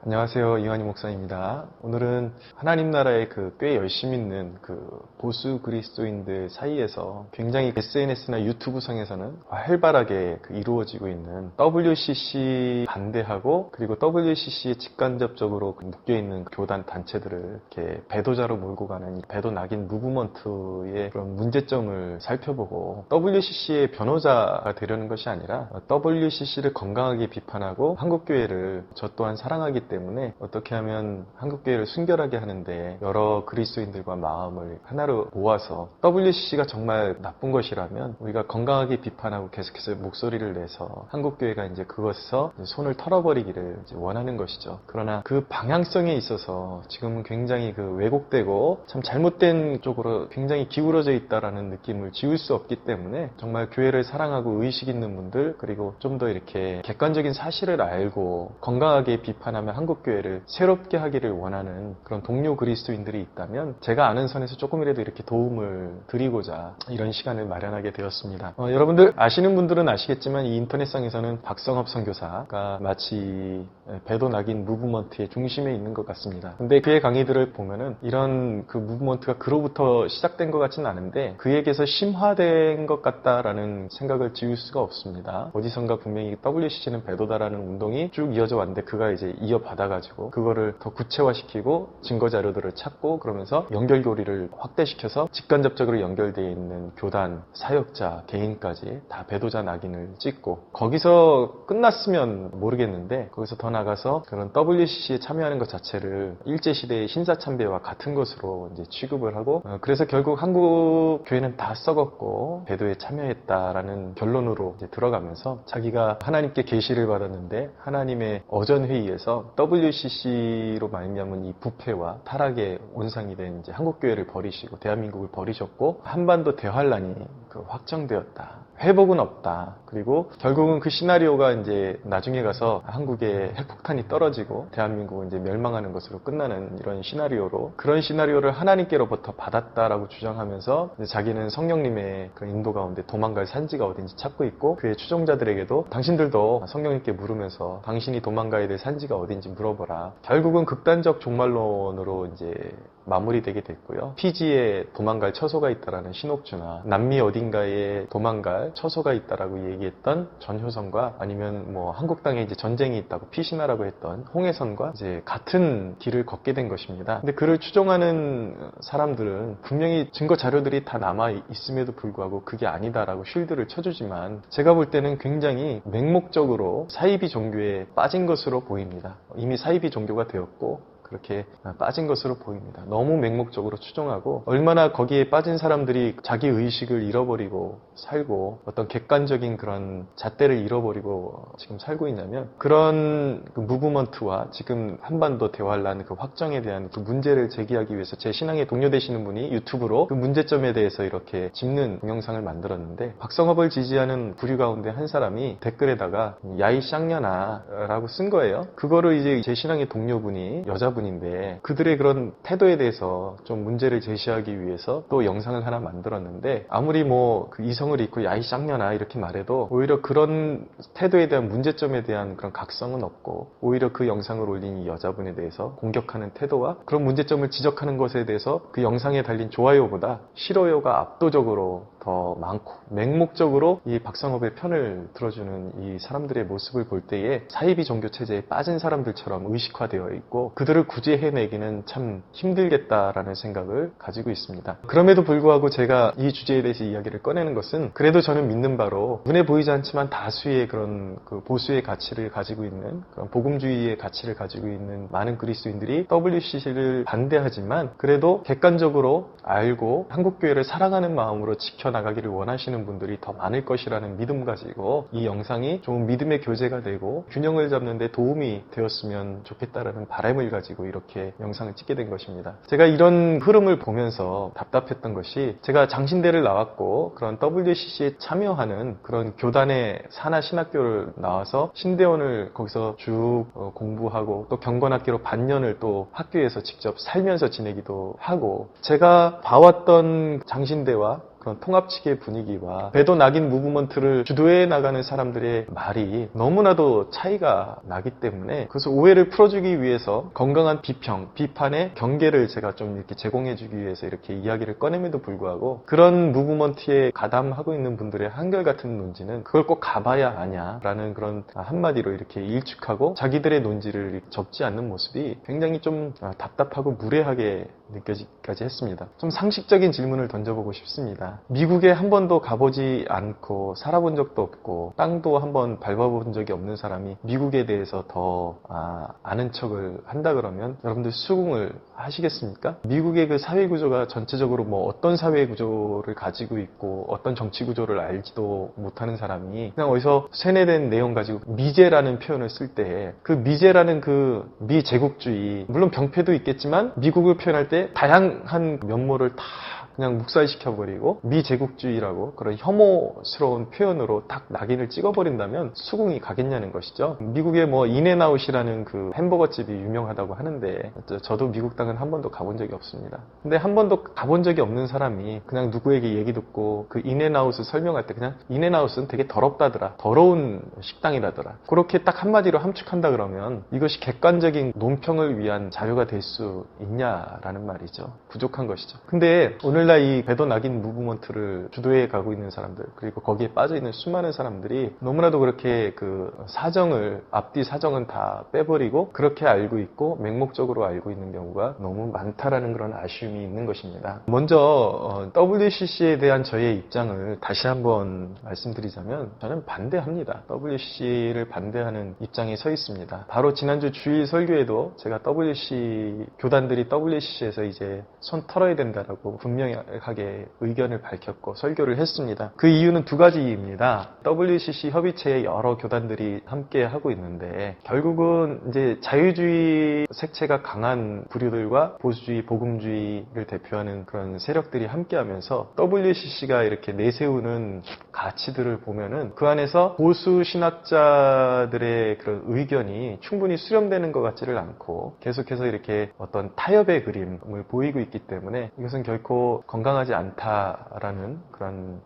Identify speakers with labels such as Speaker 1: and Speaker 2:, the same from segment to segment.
Speaker 1: 안녕하세요. 이완희 목사입니다. 오늘은 하나님 나라에 꽤 열심히 있는 보수 그리스도인들 사이에서 굉장히 SNS나 유튜브 상에서는 활발하게 이루어지고 있는 WCC 반대하고 그리고 WCC에 직간접적으로 묶여있는 교단 단체들을 이렇게 배도자로 몰고 가는 이 배도 낙인 무브먼트의 그런 문제점을 살펴보고 WCC의 변호자가 되려는 것이 아니라 WCC를 건강하게 비판하고 한국교회를 저 또한 사랑하기 때문에 어떻게 하면 한국교회를 순결하게 하는데 여러 그리스도인들과 마음을 하나로 모아서 WCC가 정말 나쁜 것이라면 우리가 건강하게 비판하고 계속해서 목소리를 내서 한국교회가 이제 그것에서 손을 털어버리기를 원하는 것이죠. 그러나 그 방향성에 있어서 지금은 굉장히 왜곡되고 참 잘못된 쪽으로 굉장히 기울어져 있다라는 느낌을 지울 수 없기 때문에 정말 교회를 사랑하고 의식 있는 분들 그리고 좀 더 이렇게 객관적인 사실을 알고 건강하게 비판하며 한국교회를 새롭게 하기를 원하는 그런 동료 그리스도인들이 있다면 제가 아는 선에서 조금이라도 이렇게 도움을 드리고자 이런 시간을 마련하게 되었습니다. 여러분들 아시는 분들은 아시겠지만 이 인터넷상에서는 박성업 선교사가 마치 배도 낙인 무브먼트의 중심에 있는 것 같습니다. 근데 그의 강의들을 보면은 이런 무브먼트가 그로부터 시작된 것 같지는 않은데 그에게서 심화된 것 같다라는 생각을 지울 수가 없습니다. 어디선가 분명히 WCC는 배도다라는 운동이 쭉 이어져 왔는데 그가 이제 이어받아가지고 그거를 더 구체화시키고 증거자료들을 찾고 그러면서 연결고리를 확대시켜서 직간접적으로 연결되어 있는 교단, 사역자, 개인까지 다 배도자 낙인을 찍고 거기서 끝났으면 모르겠는데 거기서 더 나가서 그런 WCC에 참여하는 것 자체를 일제시대의 신사참배와 같은 것으로 이제 취급을 하고 그래서 결국 한국 교회는 다 썩었고 배도에 참여했다라는 결론으로 이제 들어가면서 자기가 하나님께 계시를 받았는데 하나님의 어전회의에서 WCC로 말미암은 이 부패와 타락의 온상이 된 이제 한국교회를 버리시고 대한민국을 버리셨고 한반도 대환란이 확정되었다. 회복은 없다. 그리고 결국은 그 시나리오가 이제 나중에 가서 한국에 핵폭탄이 떨어지고 대한민국은 이제 멸망하는 것으로 끝나는 이런 시나리오로 그런 시나리오를 하나님께로부터 받았다라고 주장하면서 자기는 성령님의 그 인도 가운데 도망갈 산지가 어딘지 찾고 있고 그의 추종자들에게도 당신들도 성령님께 물으면서 당신이 도망가야 될 산지가 어딘지 물어보라. 결국은 극단적 종말론으로 이제 마무리되게 됐고요. 피지에 도망갈 처소가 있다라는 신옥주나 남미 어딘가에 도망갈 처소가 있다라고 얘기했던 전효선과 아니면 한국 땅에 이제 전쟁이 있다고 피신하라고 했던 홍해선과 이제 같은 길을 걷게 된 것입니다. 근데 그를 추종하는 사람들은 분명히 증거 자료들이 다 남아 있음에도 불구하고 그게 아니다라고 쉴드를 쳐주지만 제가 볼 때는 굉장히 맹목적으로 사이비 종교에 빠진 것으로 보입니다. 이미 사이비 종교가 되었고 그렇게 빠진 것으로 보입니다. 너무 맹목적으로 추종하고 얼마나 거기에 빠진 사람들이 자기 의식을 잃어버리고 살고 어떤 객관적인 그런 잣대를 잃어버리고 지금 살고 있냐면 그런 무브먼트와 지금 한반도 대환란 확정에 대한 문제를 제기하기 위해서 제 신앙에 동료되시는 분이 유튜브로 그 문제점에 대해서 이렇게 짚는 동영상을 만들었는데 박성업을 지지하는 부류 가운데 한 사람이 댓글에다가 야이 쌍년아 라고 쓴 거예요. 그거를 이제 제 신앙의 동료분이 여자분 인데 그들의 그런 태도에 대해서 좀 문제를 제시하기 위해서 또 영상을 하나 만들었는데 아무리 그 이성을 잃고 야이 쌍년아 이렇게 말해도 오히려 그런 태도에 대한 문제점에 대한 그런 각성은 없고 오히려 그 영상을 올린 이 여자분에 대해서 공격하는 태도와 그런 문제점을 지적하는 것에 대해서 그 영상에 달린 좋아요보다 싫어요가 압도적으로 더 많고 맹목적으로 이 박성업의 편을 들어주는 이 사람들의 모습을 볼 때에 사이비 종교 체제에 빠진 사람들처럼 의식화되어 있고 그들을 구제해내기는 참 힘들겠다라는 생각을 가지고 있습니다. 그럼에도 불구하고 제가 이 주제에 대해서 이야기를 꺼내는 것은 그래도 저는 믿는 바로 눈에 보이지 않지만 다수의 그런 보수의 가치를 가지고 있는 그런 복음주의의 가치를 가지고 있는 많은 그리스도인들이 WCC를 반대하지만 그래도 객관적으로 알고 한국교회를 사랑하는 마음으로 지켜나가기를 원하시는 분들이 더 많을 것이라는 믿음 가지고 이 영상이 좋은 믿음의 교재가 되고 균형을 잡는 데 도움이 되었으면 좋겠다라는 바람을 가지고 이렇게 영상을 찍게 된 것입니다. 제가 이런 흐름을 보면서 답답했던 것이 제가 장신대를 나왔고 그런 WCC에 참여하는 그런 교단의 산하 신학교를 나와서 신대원을 거기서 쭉 공부하고 또 경건학교로 반년을 또 학교에서 직접 살면서 지내기도 하고 제가 봐왔던 장신대와 그런 통합 측의 분위기와 배도 낙인 무브먼트를 주도해 나가는 사람들의 말이 너무나도 차이가 나기 때문에 그래서 오해를 풀어주기 위해서 건강한 비판의 경계를 제가 좀 이렇게 제공해주기 위해서 이렇게 이야기를 꺼냄에도 불구하고 그런 무브먼트에 가담하고 있는 분들의 한결같은 논지는 그걸 꼭 가봐야 아냐라는 그런 한마디로 이렇게 일축하고 자기들의 논지를 접지 않는 모습이 굉장히 좀 답답하고 무례하게 느껴지기까지 했습니다. 좀 상식적인 질문을 던져보고 싶습니다. 미국에 한 번도 가보지 않고 살아본 적도 없고 땅도 한 번 밟아본 적이 없는 사람이 미국에 대해서 더 아는 척을 한다 그러면 여러분들 수긍을 하시겠습니까? 미국의 그 사회 구조가 전체적으로 뭐 어떤 사회 구조를 가지고 있고 어떤 정치 구조를 알지도 못하는 사람이 그냥 어디서 세뇌된 내용 가지고 미제라는 표현을 쓸 때 그 미제라는 그 미제국주의 물론 병폐도 있겠지만 미국을 표현할 때 다양한 면모를 다 그냥 묵살시켜버리고 미제국주의라고 그런 혐오스러운 표현으로 딱 낙인을 찍어버린다면 수긍이 가겠냐는 것이죠. 미국의 뭐 인앤아웃이라는 그 햄버거집이 유명하다고 하는데 저도 미국 땅은 한 번도 가본 적이 없습니다. 근데 한 번도 가본 적이 없는 사람이 그냥 누구에게 얘기 듣고 그 인앤아웃을 설명할 때 그냥 인앤아웃은 되게 더럽다더라. 더러운 식당이라더라. 그렇게 딱 한마디로 함축한다 그러면 이것이 객관적인 논평을 위한 자료가 될 수 있냐라는 말이죠. 부족한 것이죠. 근데 오늘날 이 배도 낙인 무브먼트를 주도해 가고 있는 사람들 그리고 거기에 빠져 있는 수많은 사람들이 너무나도 그렇게 그 사정을 앞뒤 사정은 다 빼버리고 그렇게 알고 있고 맹목적으로 알고 있는 경우가 너무 많다라는 그런 아쉬움이 있는 것입니다. 먼저 WCC에 대한 저의 입장을 다시 한번 말씀드리자면 저는 반대합니다. WCC를 반대하는 입장에 서 있습니다. 바로 지난주 주일 설교에도 제가 교단들이 WCC에서 이제 손 털어야 된다라고 분명하게 의견을 밝혔고 설교를 했습니다. 그 이유는 두 가지입니다. WCC 협의체에 여러 교단들이 함께 하고 있는데 결국은 이제 자유주의 색채가 강한 부류들과 보수주의, 복음주의를 대표하는 그런 세력들이 함께하면서 WCC가 이렇게 내세우는 가치들을 보면은 그 안에서 보수 신학자들의 그런 의견이 충분히 수렴되는 것 같지를 않고 계속해서 이렇게 어떤 타협의 그림을 보이고 있기 때문에 이것은 결코 건강하지 않다라는 그런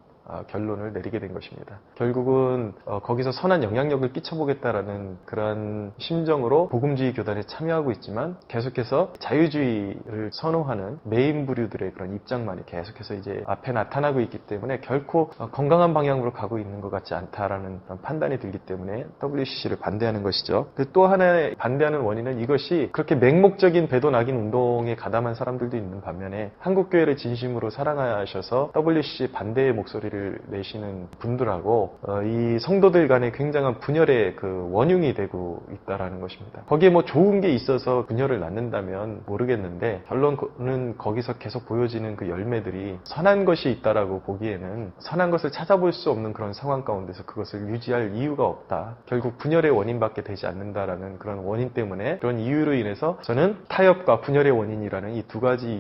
Speaker 1: 결론을 내리게 된 것입니다. 결국은 거기서 선한 영향력을 끼쳐보겠다라는 그런 심정으로 복음주의 교단에 참여하고 있지만 계속해서 자유주의를 선호하는 메인 부류들의 그런 입장만이 계속해서 이제 앞에 나타나고 있기 때문에 결코 건강한 방향으로 가고 있는 것 같지 않다라는 그런 판단이 들기 때문에 WCC를 반대하는 것이죠. 또 하나의 반대하는 원인은 이것이 그렇게 맹목적인 배도 낙인 운동에 가담한 사람들도 있는 반면에 한국교회를 진심으로 사랑하셔서 WCC 반대의 목소리를 내시는 분들하고 이 성도들 간에 굉장한 분열의 그 원흉이 되고 있다라는 것입니다. 거기에 뭐 좋은 게 있어서 분열을 낳는다면 모르겠는데 결론은 거기서 계속 보여지는 그 열매들이 선한 것이 있다라고 보기에는 선한 것을 찾아볼 수 없는 그런 상황 가운데서 그것을 유지할 이유가 없다. 결국 분열의 원인밖에 되지 않는다라는 그런 원인 때문에 그런 이유로 인해서 저는 타협과 분열의 원인이라는 이 두 가지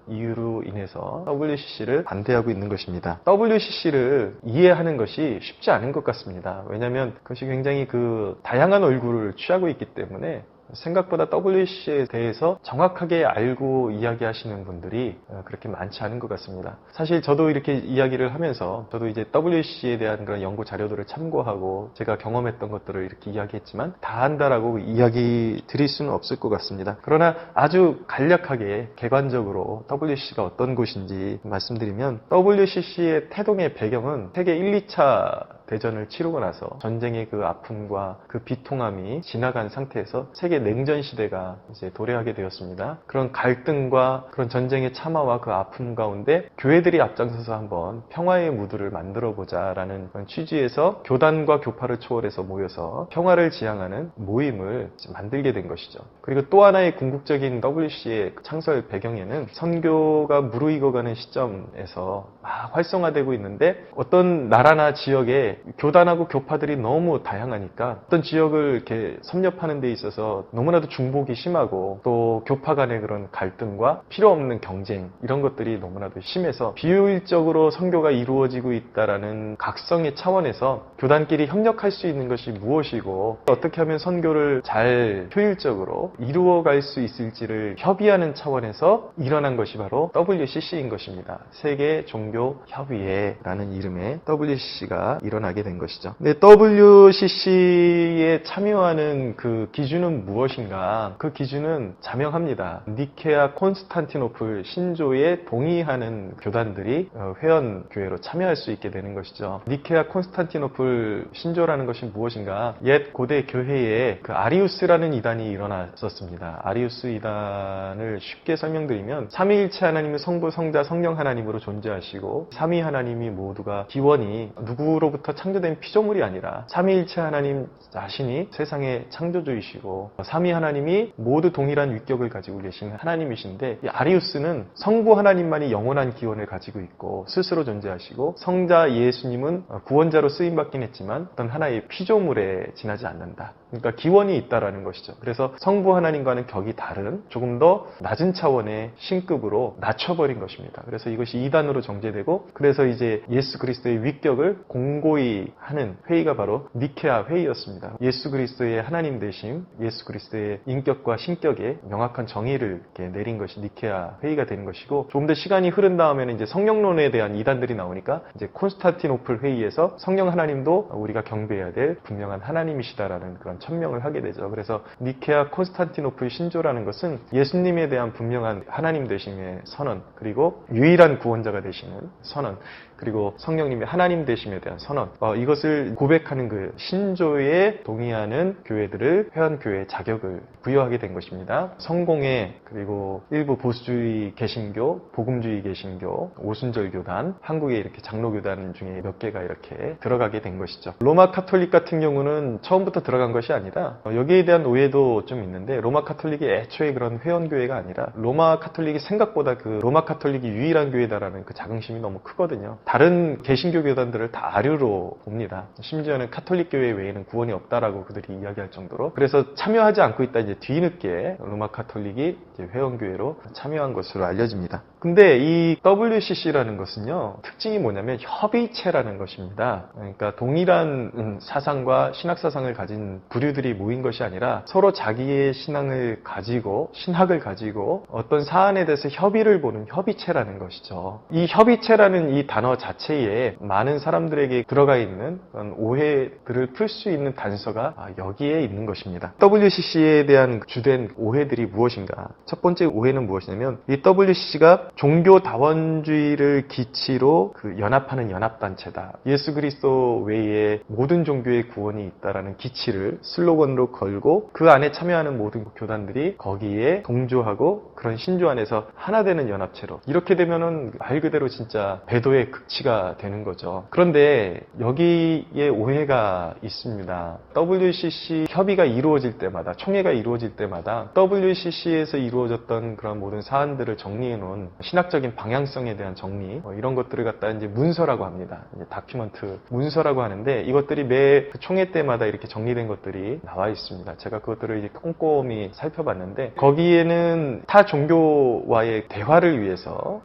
Speaker 1: 이유로 인해서 WCC를 반대하고 있는 것입니다. WCC를 이해하는 것이 쉽지 않은 것 같습니다. 왜냐하면 그것이 굉장히 그 다양한 얼굴을 취하고 있기 때문에 생각보다 WCC에 대해서 정확하게 알고 이야기하시는 분들이 그렇게 많지 않은 것 같습니다. 사실 저도 이렇게 이야기를 하면서 저도 이제 WCC에 대한 그런 연구 자료들을 참고하고 제가 경험했던 것들을 이렇게 이야기했지만 다 한다라고 이야기 드릴 수는 없을 것 같습니다. 그러나 아주 간략하게 객관적으로 WCC가 어떤 곳인지 말씀드리면 WCC의 태동의 배경은 세계 1, 2차 대전을 치르고 나서 전쟁의 그 아픔과 그 비통함이 지나간 상태에서 세계 냉전 시대가 이제 도래하게 되었습니다. 그런 갈등과 그런 전쟁의 참화와 그 아픔 가운데 교회들이 앞장서서 한번 평화의 무드를 만들어 보자라는 그런 취지에서 교단과 교파를 초월해서 모여서 평화를 지향하는 모임을 만들게 된 것이죠. 그리고 또 하나의 궁극적인 WCC의 창설 배경에는 선교가 무르익어가는 시점에서 막 활성화되고 있는데 어떤 나라나 지역에 교단하고 교파들이 너무 다양하니까 어떤 지역을 이렇게 섭렵하는 데 있어서 너무나도 중복이 심하고 또 교파 간의 그런 갈등과 필요 없는 경쟁 이런 것들이 너무나도 심해서 비효율적으로 선교가 이루어지고 있다라는 각성의 차원에서 교단끼리 협력할 수 있는 것이 무엇이고 어떻게 하면 선교를 잘 효율적으로 이루어갈 수 있을지를 협의하는 차원에서 일어난 것이 바로 WCC인 것입니다. 세계 종교 협의회라는 이름의 WCC가 일어나게 된 것이죠. 근데 WCC에 참여하는 그 기준은 무엇인가? 그 기준은 자명합니다. 니케아 콘스탄티노플 신조에 동의하는 교단들이 회원 교회로 참여할 수 있게 되는 것이죠. 니케아 콘스탄티노플 신조라는 것이 무엇인가? 옛 고대 교회에 그 아리우스라는 이단이 일어났었습니다. 아리우스 이단을 쉽게 설명드리면 삼위일체 하나님은 성부, 성자, 성령 하나님으로 존재하시고 삼위 하나님이 모두가 기원이 누구로부터 창조된 피조물이 아니라 삼위일체 하나님 자신이 세상의 창조주이시고 삼위 하나님이 모두 동일한 위격을 가지고 계신 하나님이신데 이 아리우스는 성부 하나님만이 영원한 기원을 가지고 있고 스스로 존재하시고 성자 예수님은 구원자로 쓰임받긴 했지만 어떤 하나의 피조물에 지나지 않는다. 그러니까 기원이 있다라는 것이죠. 그래서 성부 하나님과는 격이 다른 조금 더 낮은 차원의 신급으로 낮춰버린 것입니다. 그래서 이것이 이단으로 정제되고 그래서 이제 예수 그리스도의 위격을 공고히 하는 회의가 바로 니케아 회의였습니다. 예수 그리스도의 하나님 되심, 예수 그리스도의 인격과 신격에 명확한 정의를 이렇게 내린 것이 니케아 회의가 되는 것이고 조금 더 시간이 흐른 다음에는 이제 성령론에 대한 이단들이 나오니까 이제 콘스탄티노플 회의에서 성령 하나님도 우리가 경배해야 될 분명한 하나님이시다라는 그런 천명을 하게 되죠. 그래서 니케아 콘스탄티노플 신조라는 것은 예수님에 대한 분명한 하나님 되심의 선언, 그리고 유일한 구원자가 되시는 선언, 그리고 성령님의 하나님 되심에 대한 선언, 이것을 고백하는 그 신조에 동의하는 교회들을 회원교회의 자격을 부여하게 된 것입니다. 성공회, 그리고 일부 보수주의 개신교, 복음주의 개신교, 오순절 교단, 한국의 이렇게 장로교단 중에 몇 개가 이렇게 들어가게 된 것이죠. 로마 카톨릭 같은 경우는 처음부터 들어간 것이 아니라 여기에 대한 오해도 좀 있는데 로마 카톨릭이 애초에 그런 회원교회가 아니라 로마 카톨릭이 생각보다 그 로마 카톨릭이 유일한 교회다라는 그 자긍심이 너무 크거든요. 다른 개신교 교단들을 다 아류로 봅니다. 심지어는 카톨릭 교회 외에는 구원이 없다라고 그들이 이야기할 정도로. 그래서 참여하지 않고 있다 이제 뒤늦게 로마 카톨릭이 이제 회원교회로 참여한 것으로 알려집니다. 근데 이 WCC라는 것은요, 특징이 뭐냐면 협의체라는 것입니다. 그러니까 동일한 사상과 신학사상을 가진 부류들이 모인 것이 아니라 서로 자기의 신앙을 가지고, 신학을 가지고 어떤 사안에 대해서 협의를 보는 협의체라는 것이죠. 이 협의체라는 이 단어 자체에 많은 사람들에게 들어가 있는 그런 오해들을 풀 수 있는 단서가 여기에 있는 것입니다. WCC에 대한 주된 오해들이 무엇인가? 첫 번째 오해는 무엇이냐면 이 WCC가 종교다원주의를 기치로 그 연합하는 연합단체다. 예수 그리스도 외에 모든 종교의 구원이 있다라는 기치를 슬로건으로 걸고 그 안에 참여하는 모든 교단들이 거기에 동조하고 그런 신조 안에서 하나 되는 연합체로. 이렇게 되면은 말 그대로 진짜 배도의 극치가 되는 거죠. 그런데 여기에 오해가 있습니다. WCC 협의가 이루어질 때마다, 총회가 이루어질 때마다 WCC에서 이루어졌던 그런 모든 사안들을 정리해 놓은 신학적인 방향성에 대한 정리, 이런 것들을 갖다 이제 문서라고 합니다. 이제 다큐먼트 문서라고 하는데 이것들이 매 총회 때마다 이렇게 정리된 것들이 나와 있습니다. 제가 그것들을 이제 꼼꼼히 살펴봤는데 거기에는 타 종교와의 대화를 위해서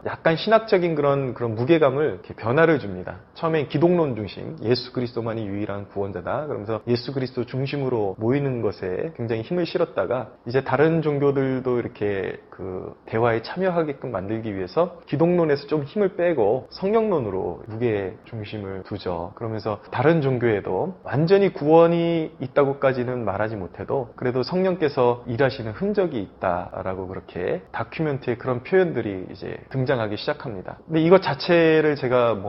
Speaker 1: 약간 신학적인 그런 무게감을 이렇게 변화를 줍니다. 처음엔 기독론 중심, 예수 그리스도만이 유일한 구원자다. 그러면서 예수 그리스도 중심으로 모이는 것에 굉장히 힘을 실었다가 이제 다른 종교들도 이렇게 그 대화에 참여하게끔 만들기 위해서 기독론에서 좀 힘을 빼고 성령론으로 무게 중심을 두죠. 그러면서 다른 종교에도 완전히 구원이 있다고까지는 말하지 못해도 그래도 성령께서 일하시는 흔적이 있다라고 그렇게 다큐멘터리에 그런 표현들이 이제 등장하기 시작합니다. 근데 이것 자체를 제가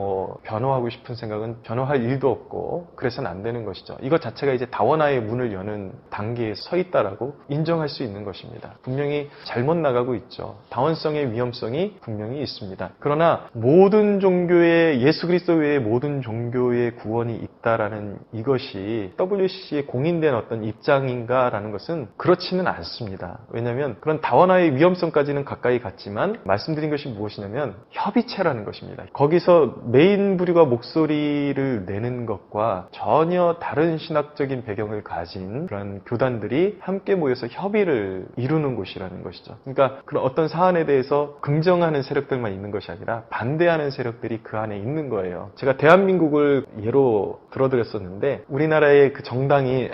Speaker 1: 변호하고 싶은 생각은 변호할 일도 없고 그래서는 안 되는 것이죠. 이것 자체가 이제 다원화의 문을 여는 단계에 서 있다라고 인정할 수 있는 것입니다. 분명히 잘못 나가고 있죠. 다원성의 위험성이 분명히 있습니다. 그러나 모든 종교의 예수 그리스도 외의 모든 종교의 구원이 있다라는 이것이 WCC의 공인된 어떤 입장인가라는 것은 그렇지는 않습니다. 왜냐하면 그런 다원화의 위험성까지는 가까이 갔지만 말씀드린 것이 무엇이냐면 협의체라는 것입니다. 거기서 메인 부류가 목소리를 내는 것과 전혀 다른 신학적인 배경을 가진 그런 교단들이 함께 모여서 협의를 이루는 곳이라는 것이죠. 그러니까 그런 어떤 사안에 대해서 긍정하는 세력들만 있는 것이 아니라 반대하는 세력들이 그 안에 있는 거예요. 제가 대한민국을 예로 들어드렸었는데 우리나라의 그 정당이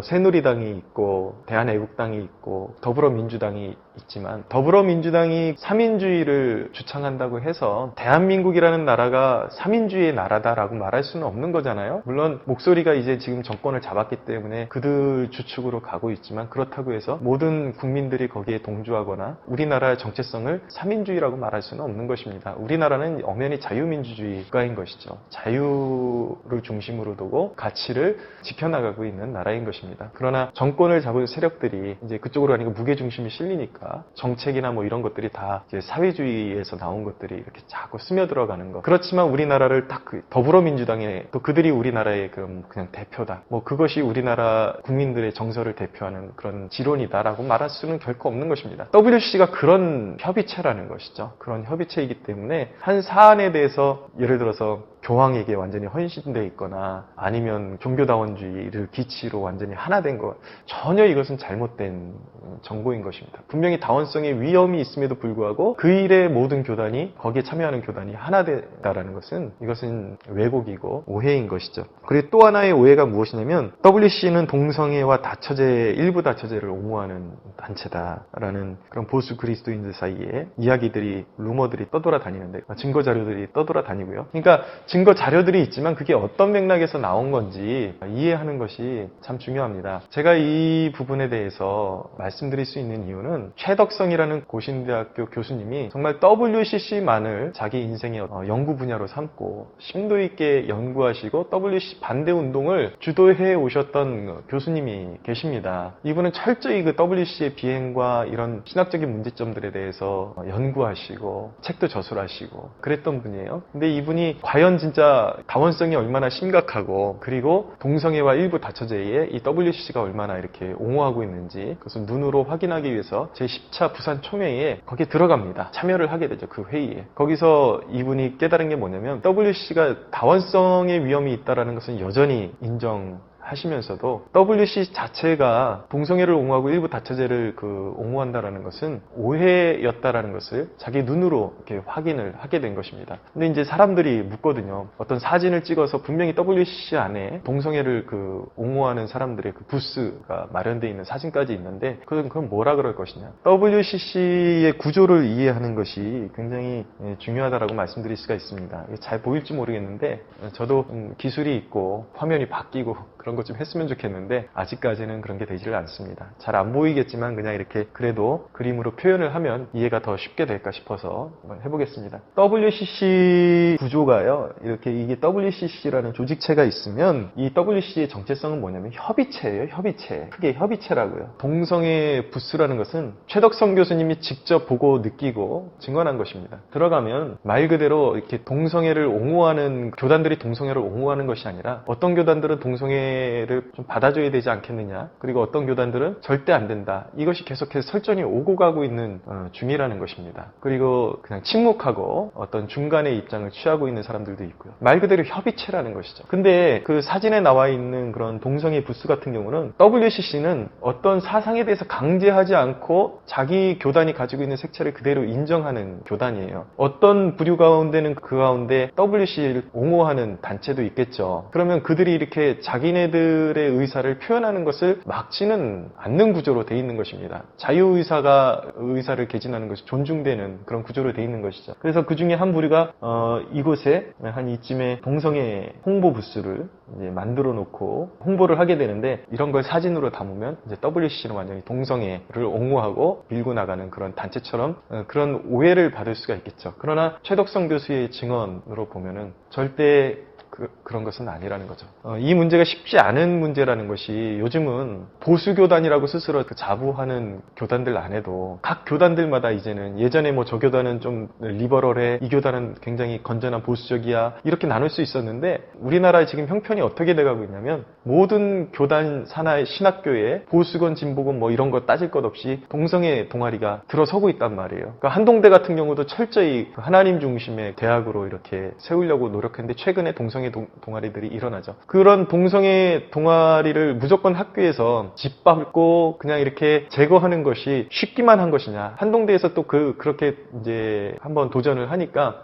Speaker 1: 새누리당이 있고 대한애국당이 있고 더불어민주당이 있지만 더불어민주당이 3인주의를 주창한다고 해서 대한민국이라는 나라가 3인주의의 나라다라고 말할 수는 없는 거잖아요. 물론 목소리가 이제 지금 정권을 잡았기 때문에 그들 주축으로 가고 있지만 그렇다고 해서 모든 국민들이 거기에 동조하거나 우리나라의 정체성을 3인주의라고 말할 수는 없는 것입니다. 우리나라는 엄연히 자유민주주의 국가인 것이죠. 자유를 중심으로 두고 가치를 지켜나가고 있는 나라인 것입니다. 그러나 정권을 잡은 세력들이 이제 그쪽으로 가니까 무게중심이 실리니까 정책이나 뭐 이런 것들이 다 이제 사회주의에서 나온 것들이 이렇게 자꾸 스며들어가는 거. 그렇지만 우리나라를 딱 그 더불어민주당에 또 그들이 우리나라의 그냥 대표다. 뭐 그것이 우리나라 국민들의 정서를 대표하는 그런 지론이다라고 말할 수는 결코 없는 것입니다. WCC가 그런 협의체라는 것이죠. 그런 협의체이기 때문에 한 사안에 대해서 예를 들어서 교황에게 완전히 헌신되어 있거나 아니면 종교다원주의를 기치로 완전히 하나 된 것, 전혀 이것은 잘못된 정보인 것입니다. 분명히 다원성의 위험이 있음에도 불구하고 그 일에 모든 교단이 거기에 참여하는 교단이 하나 되다라는 것은 이것은 왜곡이고 오해인 것이죠. 그리고 또 하나의 오해가 무엇이냐면 WCC는 동성애와 다처제, 일부 다처제를 옹호하는 단체다라는 그런 보수 그리스도인들 사이에 이야기들이 루머들이 떠돌아다니는데 증거 자료들이 떠돌아다니고요. 그러니까 증거 자료들이 있지만 그게 어떤 맥락에서 나온 건지 이해하는 것이 참 중요합니다. 제가 이 부분에 대해서 말씀드릴 수 있는 이유는 최덕성이라는 고신대학교 교수님이 정말 WCC만을 자기 인생의 연구 분야로 삼고 심도 있게 연구하시고 WCC 반대 운동을 주도해 오셨던 교수님이 계십니다. 이분은 철저히 그 WCC의 비행과 이런 신학적인 문제점들에 대해서 연구하시고 책도 저술하시고 그랬던 분이에요. 근데 이분이 과연 진짜 다원성이 얼마나 심각하고 그리고 동성애와 일부 다처제에 이 WCC가 얼마나 이렇게 옹호하고 있는지 그것을 눈으로 확인하기 위해서 제10차 부산 총회에 거기에 들어갑니다. 참여를 하게 되죠. 그 회의에. 거기서 이분이 깨달은 게 뭐냐면 WCC가 다원성의 위험이 있다는 것은 여전히 하시면서도 WCC 자체가 동성애를 옹호하고 일부 다처제를 옹호한다라는 것은 오해였다라는 것을 자기 눈으로 이렇게 확인을 하게 된 것입니다. 근데 이제 사람들이 묻거든요. 어떤 사진을 찍어서 분명히 WCC 안에 동성애를 옹호하는 사람들의 그 부스가 마련되어 있는 사진까지 있는데 그건 뭐라 그럴 것이냐. WCC의 구조를 이해하는 것이 굉장히 중요하다라고 말씀드릴 수가 있습니다. 잘 보일지 모르겠는데 저도 기술이 있고 화면이 바뀌고 그런 것 좀 했으면 좋겠는데 아직까지는 그런 게 되지를 않습니다. 잘 안 보이겠지만 그냥 이렇게 그래도 그림으로 표현을 하면 이해가 더 쉽게 될까 싶어서 한번 해보겠습니다. WCC 구조가요. 이렇게 이게 WCC라는 조직체가 있으면 이 WCC의 정체성은 뭐냐면 협의체예요. 협의체. 크게 협의체라고요. 동성애 부스라는 것은 최덕성 교수님이 직접 보고 느끼고 증언한 것입니다. 들어가면 말 그대로 이렇게 동성애를 옹호하는 교단들이 동성애를 옹호하는 것이 아니라 어떤 교단들은 동성애를 좀 받아줘야 되지 않겠느냐. 그리고 어떤 교단들은 절대 안 된다. 이것이 계속해서 설전이 오고 가고 있는 중이라는 것입니다. 그리고 그냥 침묵하고 어떤 중간의 입장을 취하고 있는 사람들도 있고요. 말 그대로 협의체라는 것이죠. 근데 그 사진에 나와 있는 그런 동성애 부스 같은 경우는 WCC는 어떤 사상에 대해서 강제하지 않고 자기 교단이 가지고 있는 색채를 그대로 인정하는 교단이에요. 어떤 부류 가운데는 그 가운데 WCC를 옹호하는 단체도 있겠죠. 그러면 그들이 이렇게 자기네들의 의사를 표현하는 것을 막지는 않는 구조로 되어 있는 것입니다. 의사를 개진하는 것이 존중되는 그런 구조로 되어 있는 것이죠. 그래서 그 중에 한 부류가 이곳에 한 이쯤에 동성애 홍보 부스를 이제 만들어 놓고 홍보를 하게 되는데 이런 걸 사진으로 담으면 이제 WCC는 완전히 동성애를 옹호하고 밀고 나가는 그런 단체처럼 그런 오해를 받을 수가 있겠죠. 그러나 최덕성 교수의 증언으로 보면은 절대 그런 것은 아니라는 거죠. 이 문제가 쉽지 않은 문제라는 것이 요즘은 보수교단이라고 스스로 자부하는 교단들 안에도 각 교단들마다 이제는 예전에 뭐 저 교단은 좀 리버럴해, 이 교단은 굉장히 건전한 보수적이야, 이렇게 나눌 수 있었는데 우리나라의 지금 형편이 어떻게 돼가고 있냐면 모든 교단 산하의 신학교에 보수건 진보건 뭐 이런 거 따질 것 없이 동성애 동아리가 들어서고 있단 말이에요. 그러니까 한동대 같은 경우도 철저히 하나님 중심의 대학으로 이렇게 세우려고 노력했는데 최근에 동성애 동아리들이 일어나죠. 그런 동성애 동아리를 무조건 학교에서 짓밟고 그냥 이렇게 제거하는 것이 쉽기만 한 것이냐. 한동대에서 또 그렇게 이제 한번 도전을 하니까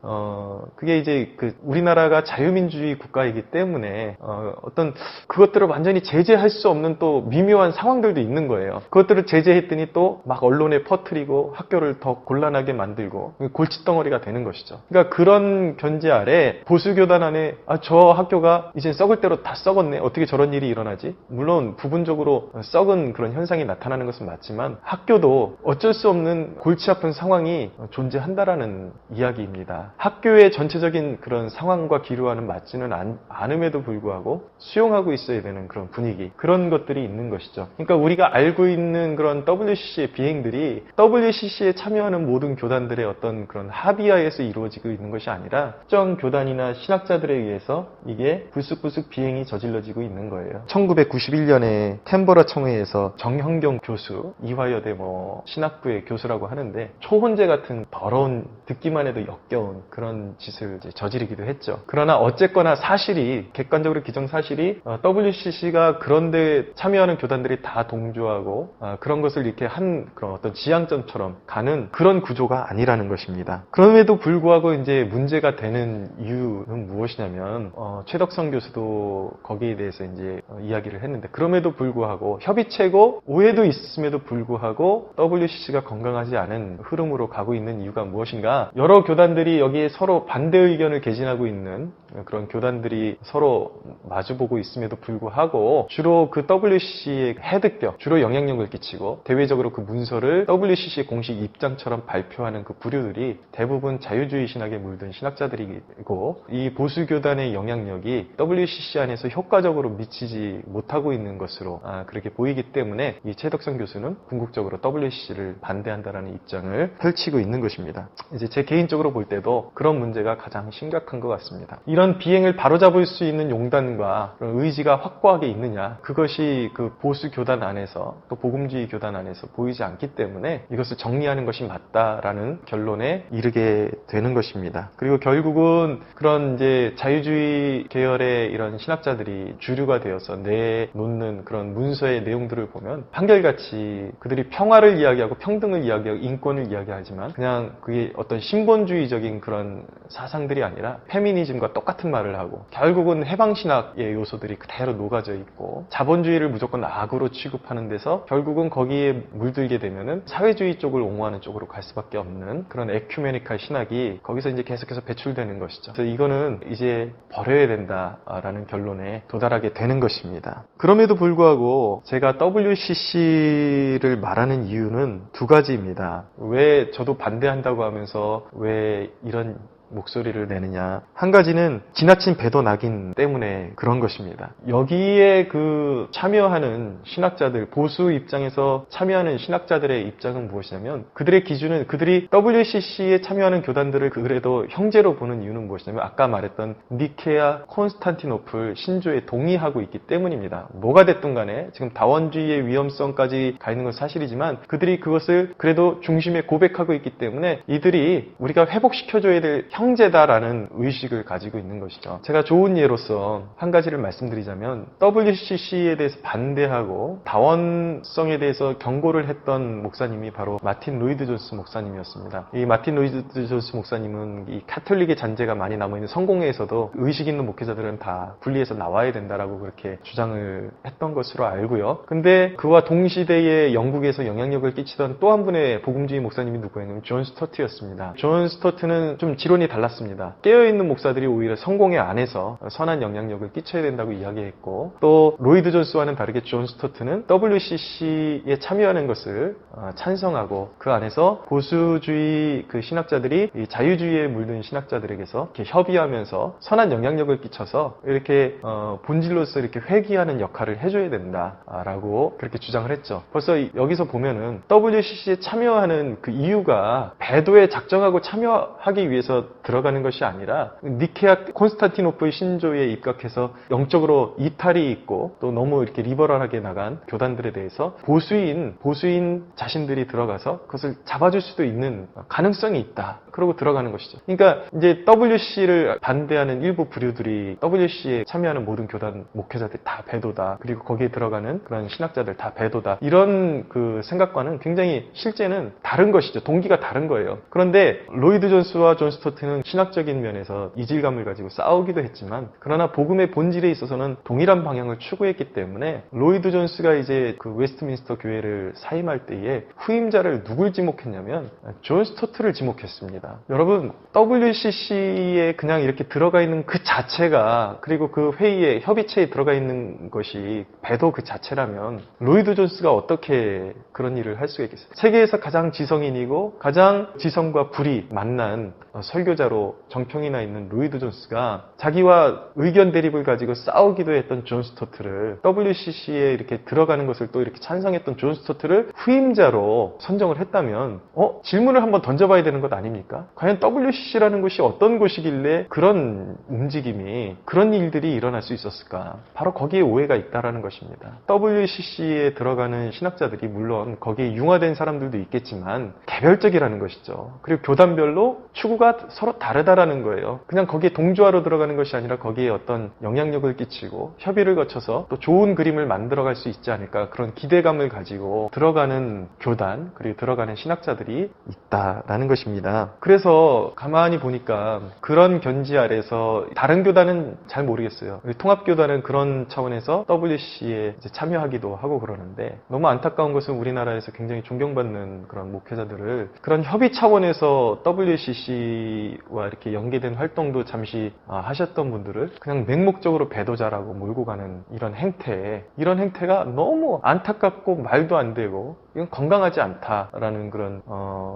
Speaker 1: 그게 이제 우리나라가 자유민주주의 국가이기 때문에 어떤 그것들을 완전히 제재할 수 없는 또 미묘한 상황들도 있는 거예요. 그것들을 제재했더니 또 막 언론에 퍼뜨리고 학교를 더 곤란하게 만들고 골칫덩어리가 되는 것이죠. 그러니까 그런 견제 아래 보수교단 안에 저 학교가 이제 썩을 대로 다 썩었네. 어떻게 저런 일이 일어나지? 물론 부분적으로 썩은 그런 현상이 나타나는 것은 맞지만 학교도 어쩔 수 없는 골치 아픈 상황이 존재한다라는 이야기입니다. 학교의 전체적인 그런 상황과 기류와는 맞지는 않음에도 불구하고 수용하고 있어야 되는 그런 분위기, 그런 것들이 있는 것이죠. 그러니까 우리가 알고 있는 그런 WCC의 비행들이 WCC에 참여하는 모든 교단들의 어떤 그런 합의하에서 이루어지고 있는 것이 아니라 특정 교단이나 신학자들에 의해서 이게 불쑥불쑥 비행이 저질러지고 있는 거예요. 1991년에 캔버라 청회에서 정형경 교수, 이화여대 뭐 신학부의 교수라고 하는데 초혼제 같은 더러운, 듣기만 해도 역겨운 그런 짓을 이제 저지르기도 했죠. 그러나 어쨌거나 사실이, 객관적으로 기정사실이 WCC가 그런데 참여하는 교단들이 다 동조하고 그런 것을 이렇게 한 그런 어떤 지향점처럼 가는 그런 구조가 아니라는 것입니다. 그럼에도 불구하고 이제 문제가 되는 이유는 무엇이냐면 최덕성 교수도 거기에 대해서 이제 이야기를 했는데, 그럼에도 불구하고 협의체고 오해도 있음에도 불구하고 WCC가 건강하지 않은 흐름으로 가고 있는 이유가 무엇인가? 여러 교단들이 여기에 서로 반대 의견을 개진하고 있는 그런 교단들이 서로 마주보고 있음에도 불구하고 주로 그 WCC의 해득격, 주로 영향력을 끼치고 대외적으로 그 문서를 WCC의 공식 입장처럼 발표하는 그 부류들이 대부분 자유주의 신학에 물든 신학자들이고, 이 보수교단의 영향력이 WCC 안에서 효과적으로 미치지 못하고 있는 것으로 그렇게 보이기 때문에 이 최덕성 교수는 궁극적으로 WCC를 반대한다라는 입장을 펼치고 있는 것입니다. 이제 제 개인적으로 볼 때도 그런 문제가 가장 심각한 것 같습니다. 이런 비행을 바로잡을 수 있는 용단과 의지가 확고하게 있느냐, 그것이 그 보수 교단 안에서 또 복음주의 교단 안에서 보이지 않기 때문에 이것을 정리하는 것이 맞다라는 결론에 이르게 되는 것입니다. 그리고 결국은 그런 이제 자유주의 계열의 이런 신학자들이 주류가 되어서 내놓는 그런 문서의 내용들을 보면 한결같이 그들이 평화를 이야기하고 평등을 이야기하고 인권을 이야기하지만 그냥 그게 어떤 신본주의적인 그런 사상들이 아니라 페미니즘과 똑같은 말을 하고 결국은 해방신학의 요소들이 그대로 녹아져 있고 자본주의를 무조건 악으로 취급하는 데서 결국은 거기에 물들게 되면은 사회주의 쪽을 옹호하는 쪽으로 갈 수밖에 없는 그런 에큐메니칼 신학이 거기서 이제 계속해서 배출되는 것이죠. 그래서 이거는 이제 버려야 된다라는 결론에 도달하게 되는 것입니다. 그럼에도 불구하고 제가 WCC를 말하는 이유는 두 가지입니다. 왜 저도 반대한다고 하면서 왜 이런 목소리를 내느냐. 한 가지는 지나친 배도 낙인 때문에 그런 것입니다. 여기에 그 참여하는 신학자들, 보수 입장에서 참여하는 신학자들의 입장은 무엇이냐면 그들의 기준은 그들이 WCC에 참여하는 교단들을 그래도 형제로 보는 이유는 무엇이냐면 아까 말했던 니케아, 콘스탄티노플 신조에 동의하고 있기 때문입니다. 뭐가 됐든 간에 지금 다원주의의 위험성까지 가 있는 건 사실이지만 그들이 그것을 그래도 중심에 고백하고 있기 때문에 이들이 우리가 회복시켜줘야 될 형제다라는 의식을 가지고 있는 것이죠. 제가 좋은 예로서 한 가지를 말씀드리자면 WCC에 대해서 반대하고 다원성에 대해서 경고를 했던 목사님이 바로 마틴 로이드 존스 목사님이었습니다. 이 마틴 로이드 존스 목사님은 이 카톨릭의 잔재가 많이 남아있는 성공회에서도 의식 있는 목회자들은 다 분리해서 나와야 된다라고 그렇게 주장을 했던 것으로 알고요. 근데 그와 동시대에 영국에서 영향력을 끼치던 또 한 분의 복음주의 목사님이 누구였냐면 존 스토트였습니다. 존 스토트는 좀 지론이 의견이 달랐습니다. 깨어있는 목사들이 오히려 성공에 안에서 선한 영향력을 끼쳐야 된다고 이야기했고, 또 로이드 존스와는 다르게 존 스토트는 WCC에 참여하는 것을 찬성하고, 그 안에서 보수주의 그 신학자들이 이 자유주의에 물든 신학자들에게서 이렇게 협의하면서 선한 영향력을 끼쳐서 이렇게 본질로서 이렇게 회귀하는 역할을 해줘야 된다라고 그렇게 주장을 했죠. 벌써 여기서 보면은 WCC에 참여하는 그 이유가 배도에 작정하고 참여하기 위해서 들어가는 것이 아니라 니케아 콘스탄티노플 신조에 입각해서 영적으로 이탈이 있고 또 너무 이렇게 리버럴하게 나간 교단들에 대해서 보수인 자신들이 들어가서 그것을 잡아줄 수도 있는 가능성이 있다. 그러고 들어가는 것이죠. 그러니까 이제 WC를 반대하는 일부 부류들이 WC에 참여하는 모든 교단 목회자들 다 배도다. 그리고 거기에 들어가는 그런 신학자들 다 배도다. 이런 그 생각과는 굉장히 실제는 다른 것이죠. 동기가 다른 거예요. 그런데 로이드 존스와 존 스토트는 신학적인 면에서 이질감을 가지고 싸우기도 했지만, 그러나 복음의 본질에 있어서는 동일한 방향을 추구했기 때문에 로이드 존스가 이제 그 웨스트민스터 교회를 사임할 때에 후임자를 누굴 지목했냐면 존 스토트를 지목했습니다. 여러분, WCC에 그냥 이렇게 들어가 있는 그 자체가, 그리고 그 회의에 협의체에 들어가 있는 것이 배도 그 자체라면 로이드 존스가 어떻게 그런 일을 할 수가 있겠어요? 세계에서 가장 지성인이고 가장 지성과 불이 만난 설교자로 정평이 나 있는 로이드 존스가 자기와 의견 대립을 가지고 싸우기도 했던 존 스토트를, WCC에 이렇게 들어가는 것을 또 이렇게 찬성했던 존 스토트를 후임자로 선정을 했다면 질문을 한번 던져봐야 되는 것 아닙니까? 과연 WCC라는 곳이 어떤 곳이길래 그런 움직임이, 그런 일들이 일어날 수 있었을까? 바로 거기에 오해가 있다라는 것입니다. WCC에 들어가는 신학자들이 물론 거기에 융화된 사람들도 있겠지만 개별적이라는 것이죠. 그리고 교단별로 추구가 서로 다르다라는 거예요. 그냥 거기에 동조하러 들어가는 것이 아니라 거기에 어떤 영향력을 끼치고 협의를 거쳐서 또 좋은 그림을 만들어갈 수 있지 않을까, 그런 기대감을 가지고 들어가는 교단, 그리고 들어가는 신학자들이 있다라는 것입니다. 그래서 가만히 보니까 그런 견지 아래서 다른 교단은 잘 모르겠어요. 통합교단은 그런 차원에서 WCC에 참여하기도 하고 그러는데, 너무 안타까운 것은 우리나라에서 굉장히 존경받는 그런 목회자들을 그런 협의 차원에서 WCC와 이렇게 연계된 활동도 잠시 하셨던 분들을 그냥 맹목적으로 배도자라고 몰고 가는 이런 행태가 너무 안타깝고 말도 안 되고 이건 건강하지 않다라는 그런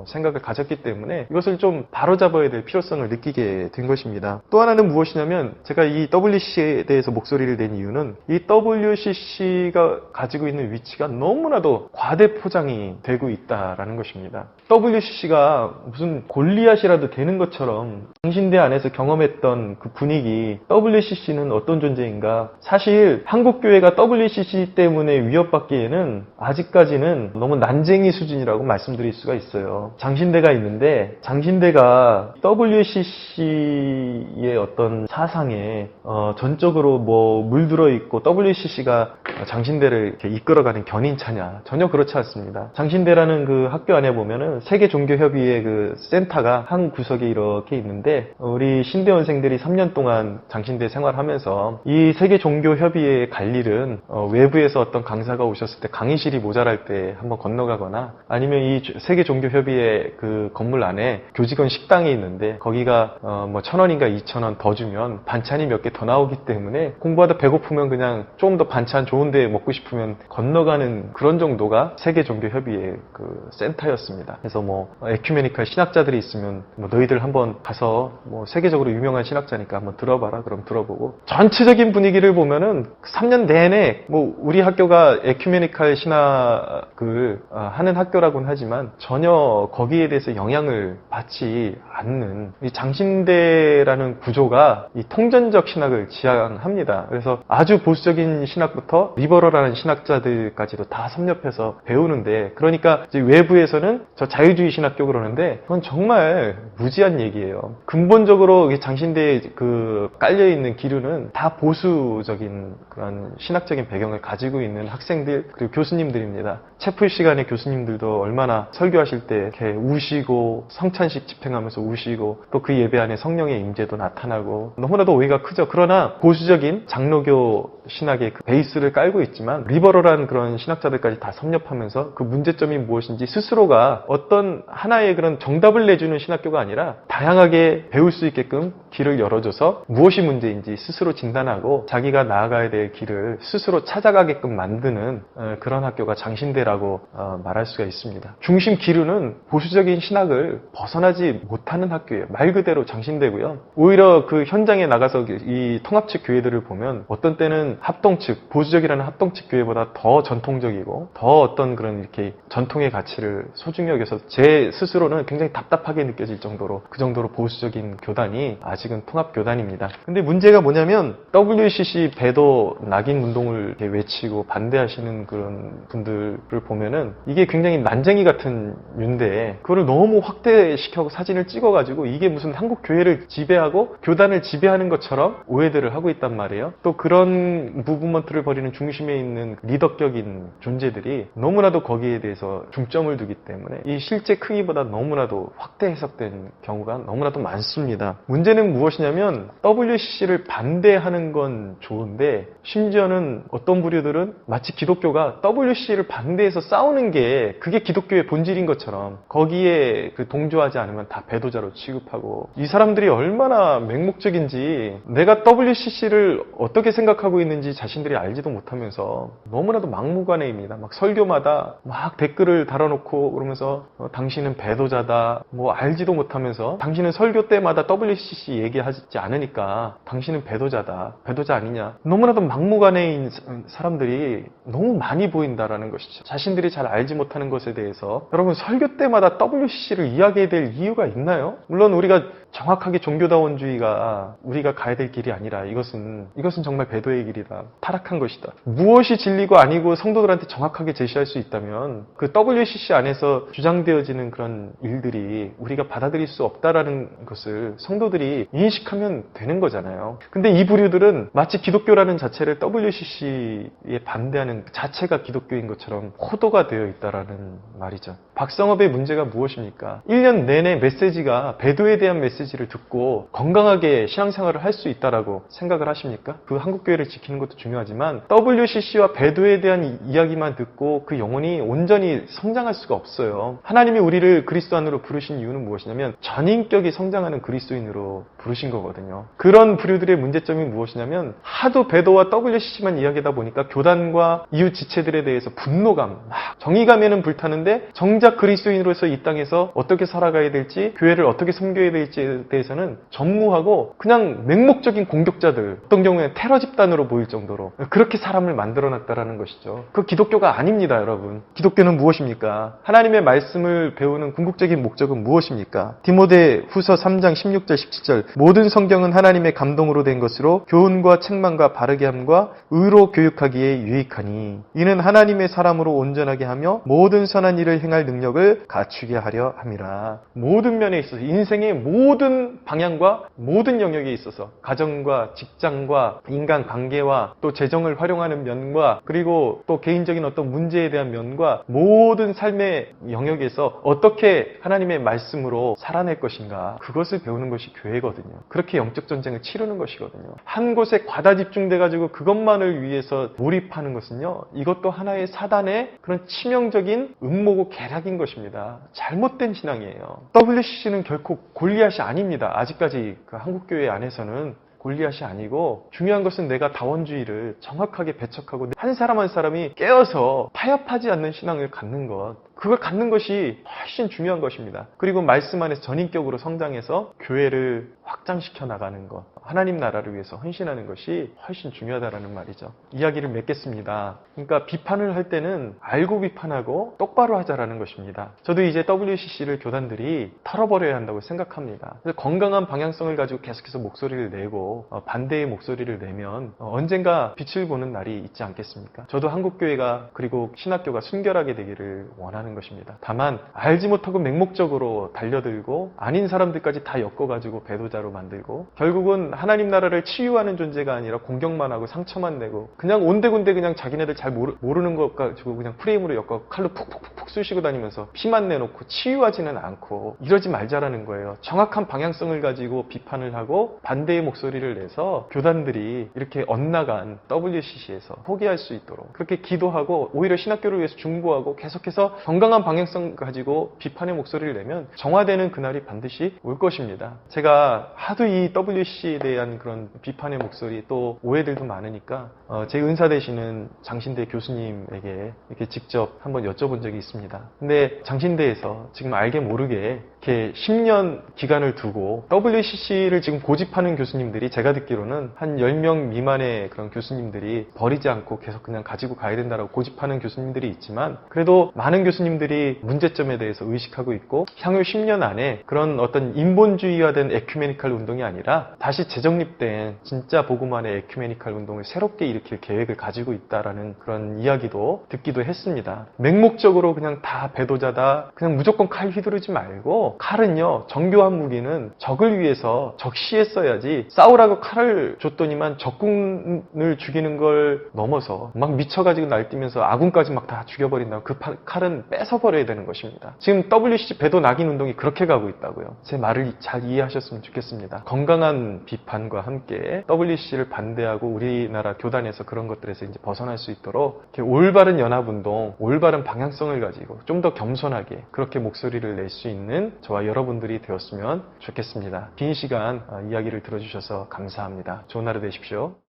Speaker 1: 생각을 가졌기 때문에 이것을 좀 바로잡아야 될 필요성을 느끼게 된 것입니다. 또 하나는 무엇이냐면, 제가 이 WCC에 대해서 목소리를 낸 이유는 이 WCC가 가지고 있는 위치가 너무나도 과대 포장이 되고 있다라는 것입니다. WCC가 무슨 골리앗이라도 되는 것처럼 장신대 안에서 경험했던 그 분위기, WCC는 어떤 존재인가? 사실 한국교회가 WCC 때문에 위협받기에는 아직까지는 너무 난쟁이 수준이라고 말씀드릴 수가 있어요. 장신대가 있는데 장신대가 WCC의 어떤 사상에 전적으로 물들어 있고 WCC가 장신대를 이렇게 이끌어가는 견인차냐? 전혀 그렇지 않습니다. 장신대라는 그 학교 안에 보면은 세계종교협의회 그 센터가 한 구석에 이렇게 있는데, 우리 신대원생들이 3년 동안 장신대 생활하면서 이 세계종교협의회에 갈 일은 외부에서 어떤 강사가 오셨을 때 강의실이 모자랄 때 한번 건너가거나, 아니면 이 세계종교협의회 그 건물 안에 교직원 식당이 있는데 거기가 1,000원인가 2,000원 더 주면 반찬이 몇 개 더 나오기 때문에 공부하다 배고프면 그냥 조금 더 반찬 좋은데 먹고 싶으면 건너가는 그런 정도가 세계종교협의회 그 센터였습니다. 그래서 에큐메니컬 신학자들이 있으면 너희들 한번 가서 세계적으로 유명한 신학자니까 한번 들어봐라. 그럼 들어보고, 전체적인 분위기를 보면은 3년 내내 우리 학교가 에큐메니컬 신학을 하는 학교라고는 하지만 전혀 거기에 대해서 영향을 받지 않는, 이 장신대라는 구조가 이 통전적 신학을 지향합니다. 그래서 아주 보수적인 신학부터 리버럴한 신학자들까지도 다 섭렵해서 배우는데, 그러니까 이제 외부에서는 저 자유주의 신학교 그러는데 그건 정말 무지한 얘기예요. 근본적으로 장신대에 그 깔려있는 기류는 다 보수적인 그런 신학적인 배경을 가지고 있는 학생들, 그리고 교수님들입니다. 채플 시간에 교수님들도 얼마나 설교하실 때 이렇게 우시고 성찬식 집행하면서 우시고, 또 그 예배 안에 성령의 임재도 나타나고, 너무나도 오해가 크죠. 그러나 보수적인 장로교 신학의 그 베이스를 깔고 있지만 리버럴한 그런 신학자들까지 다 섭렵하면서 그 문제점이 무엇인지 스스로가 어떤 하나의 그런 정답을 내주는 신학교 신학교가 아니라 다양하게 배울 수 있게끔 길을 열어줘서 무엇이 문제인지 스스로 진단하고 자기가 나아가야 될 길을 스스로 찾아가게끔 만드는 그런 학교가 장신대라고 말할 수가 있습니다. 중심 기류는 보수적인 신학을 벗어나지 못하는 학교예요. 말 그대로 장신대고요. 오히려 그 현장에 나가서 이 통합측 교회들을 보면 어떤 때는 합동측, 보수적이라는 합동측 교회보다 더 전통적이고 더 어떤 그런 이렇게 전통의 가치를 소중히 여겨서 제 스스로는 굉장히 답답하게 느껴질 정도로 그 정도로 보수적인 교단이 아직은 통합교단입니다. 근데 문제가 뭐냐면 WCC 배도 낙인 운동을 이렇게 외치고 반대하시는 그런 분들을 보면은 이게 굉장히 난쟁이 같은 류인데 그거를 너무 확대시켜서 사진을 찍어가지고 이게 무슨 한국 교회를 지배하고 교단을 지배하는 것처럼 오해들을 하고 있단 말이에요. 또 그런 무브먼트를 벌이는 중심에 있는 리더격인 존재들이 너무나도 거기에 대해서 중점을 두기 때문에 이 실제 크기보다 너무나도 확대 해석된 경우가 너무나도 많습니다. 문제는 무엇이냐면 WCC를 반대하는 건 좋은데 심지어는 어떤 부류들은 마치 기독교가 WCC를 반대해서 싸우는 게 그게 기독교의 본질인 것처럼 거기에 동조하지 않으면 다 배도자로 취급하고 이 사람들이 얼마나 맹목적인지 내가 WCC를 어떻게 생각하고 있는지 자신들이 알지도 못하면서 너무나도 막무가내입니다. 막 설교마다 막 댓글을 달아놓고 그러면서 당신은 배도자다 뭐 알지도 못하면서 당신은 설교 때마다 WCC 얘기하지 않으니까 당신은 배도자다. 배도자 아니냐. 너무나도 막무가내인 사람들이 너무 많이 보인다라는 것이죠. 자신들이 잘 알지 못하는 것에 대해서 여러분 설교 때마다 WCC를 이야기해야 될 이유가 있나요? 물론 우리가 정확하게 종교다원주의가 우리가 가야 될 길이 아니라 이것은 정말 배도의 길이다. 타락한 것이다. 무엇이 진리고 아니고 성도들한테 정확하게 제시할 수 있다면 그 WCC 안에서 주장되어지는 그런 일들이 우리가 받아들일 수 없다라는 것을 성도들이 인식하면 되는 거잖아요. 근데 이 부류들은 마치 기독교라는 자체를 WCC에 반대하는 자체가 기독교인 것처럼 호도가 되어 있다라는 말이죠. 박성업의 문제가 무엇입니까? 1년 내내 메시지가 배도에 대한 메시지를 듣고 건강하게 신앙생활을 할 수 있다라고 생각을 하십니까? 그 한국교회를 지키는 것도 중요하지만 WCC와 배도에 대한 이야기만 듣고 그 영혼이 온전히 성장할 수가 없어요. 하나님이 우리를 그리스도 안으로 부르신 이유는 무엇이냐면 전인격이 성장하는 그리스도인으로 부르신 거거든요. 그런 부류들의 문제점이 무엇이냐면 하도 배도와 WCC만 이야기하다 보니까 교단과 이웃 지체들에 대해서 분노감, 정의감에는 불타는데 정작 그리스도인으로서 이 땅에서 어떻게 살아가야 될지 교회를 어떻게 섬겨야 될지에 대해서는 전무하고 그냥 맹목적인 공격자들, 어떤 경우에 테러 집단으로 보일 정도로 그렇게 사람을 만들어놨다라는 것이죠. 그 기독교가 아닙니다, 여러분. 기독교는 무엇입니까? 하나님의 말씀을 배우는 궁극적인 목적은 무엇입니까? 디모데 후서 3장 16절 17절 모든 성경은 하나님의 감동으로 된 것으로 교훈과 책망과 바르게 함과 의로 교육하기에 유익하니 이는 하나님의 사람으로 온전하게 하며 모든 선한 일을 행할 능력을 갖추게 하려 함이라. 모든 면에 있어서 인생의 모든 방향과 모든 영역에 있어서 가정과 직장과 인간관계와 또 재정을 활용하는 면과 그리고 또 개인적인 어떤 문제에 대한 면과 모든 삶의 영역에서 어떻게 하나님의 말씀으로 살아낼 것인가 그것을 배우는 것이 교회거든요. 그렇게 영적 전쟁을 치르는 것이거든요. 한 곳에 과다 집중돼가지고 그것만을 위해서 몰입하는 것은요. 이것도 하나의 사단의 그런 치명적인 음모고 계략인 것입니다. 잘못된 신앙이에요. WCC는 결코 골리앗이 아닙니다. 아직까지 그 한국교회 안에서는 골리앗이 아니고 중요한 것은 내가 다원주의를 정확하게 배척하고 한 사람 한 사람이 깨어서 타협하지 않는 신앙을 갖는 것, 그걸 갖는 것이 훨씬 중요한 것입니다. 그리고 말씀 안에서 전인격으로 성장해서 교회를 확장시켜 나가는 것, 하나님 나라를 위해서 헌신하는 것이 훨씬 중요하다는 말이죠. 이야기를 맺겠습니다. 그러니까 비판을 할 때는 알고 비판하고 똑바로 하자라는 것입니다. 저도 이제 WCC를 교단들이 털어버려야 한다고 생각합니다. 그래서 건강한 방향성을 가지고 계속해서 목소리를 내고 반대의 목소리를 내면 언젠가 빛을 보는 날이 있지 않겠습니까? 저도 한국교회가 그리고 신학교가 순결하게 되기를 원하는 것입니다. 다만 알지 못하고 맹목적으로 달려들고 아닌 사람들까지 다 엮어가지고 배도자로 만들고 결국은 하나님 나라를 치유하는 존재가 아니라 공격만 하고 상처만 내고 그냥 온데군데 그냥 자기네들 잘 모르는 것 가지고 그냥 프레임으로 엮어 칼로 푹푹푹푹 턱 쑤시고 다니면서 피만 내놓고 치유하지는 않고 이러지 말자라는 거예요. 정확한 방향성을 가지고 비판을 하고 반대의 목소리를 내서 교단들이 이렇게 엇나간 WCC에서 포기할 수 있도록 그렇게 기도하고 오히려 신학교를 위해서 중보하고 계속해서 건강한 방향성 가지고 비판의 목소리를 내면 정화되는 그날이 반드시 올 것입니다. 제가 하도 이 WCC에 대한 그런 비판의 목소리 또 오해들도 많으니까 제 은사 되시는 장신대 교수님에게 이렇게 직접 한번 여쭤본 적이 있습니다. 근데 장신대에서 지금 알게 모르게 이렇게 10년 기간을 두고 WCC를 지금 고집하는 교수님들이 제가 듣기로는 한 10명 미만의 그런 교수님들이 버리지 않고 계속 그냥 가지고 가야 된다라고 고집하는 교수님들이 있지만 그래도 많은 교수님들이 문제점에 대해서 의식하고 있고 향후 10년 안에 그런 어떤 인본주의화된 에큐메니칼 운동이 아니라 다시 재정립된 진짜 복음안의 에큐메니칼 운동을 새롭게 일으킬 계획을 가지고 있다라는 그런 이야기도 듣기도 했습니다. 맹목적으로 그냥 다 배도자다 그냥 무조건 칼 휘두르지 말고 칼은요 정교한 무기는 적을 위해서 적시했어야지 싸우라고 칼을 줬더니만 적군을 죽이는 걸 넘어서 막 미쳐가지고 날뛰면서 아군까지 막 다 죽여버린다고 그 칼은 뺏어버려야 되는 것입니다. 지금 WCC 배도 낙인 운동이 그렇게 가고 있다고요. 제 말을 잘 이해하셨으면 좋겠습니다. 건강한 비판과 함께 WCC를 반대하고 우리나라 교단에서 그런 것들에서 이제 벗어날 수 있도록 이렇게 올바른 연합운동, 올바른 방향성을 가지고 좀 더 겸손하게 그렇게 목소리를 낼 수 있는 저와 여러분들이 되었으면 좋겠습니다. 긴 시간 이야기를 들어주셔서 감사합니다. 좋은 하루 되십시오.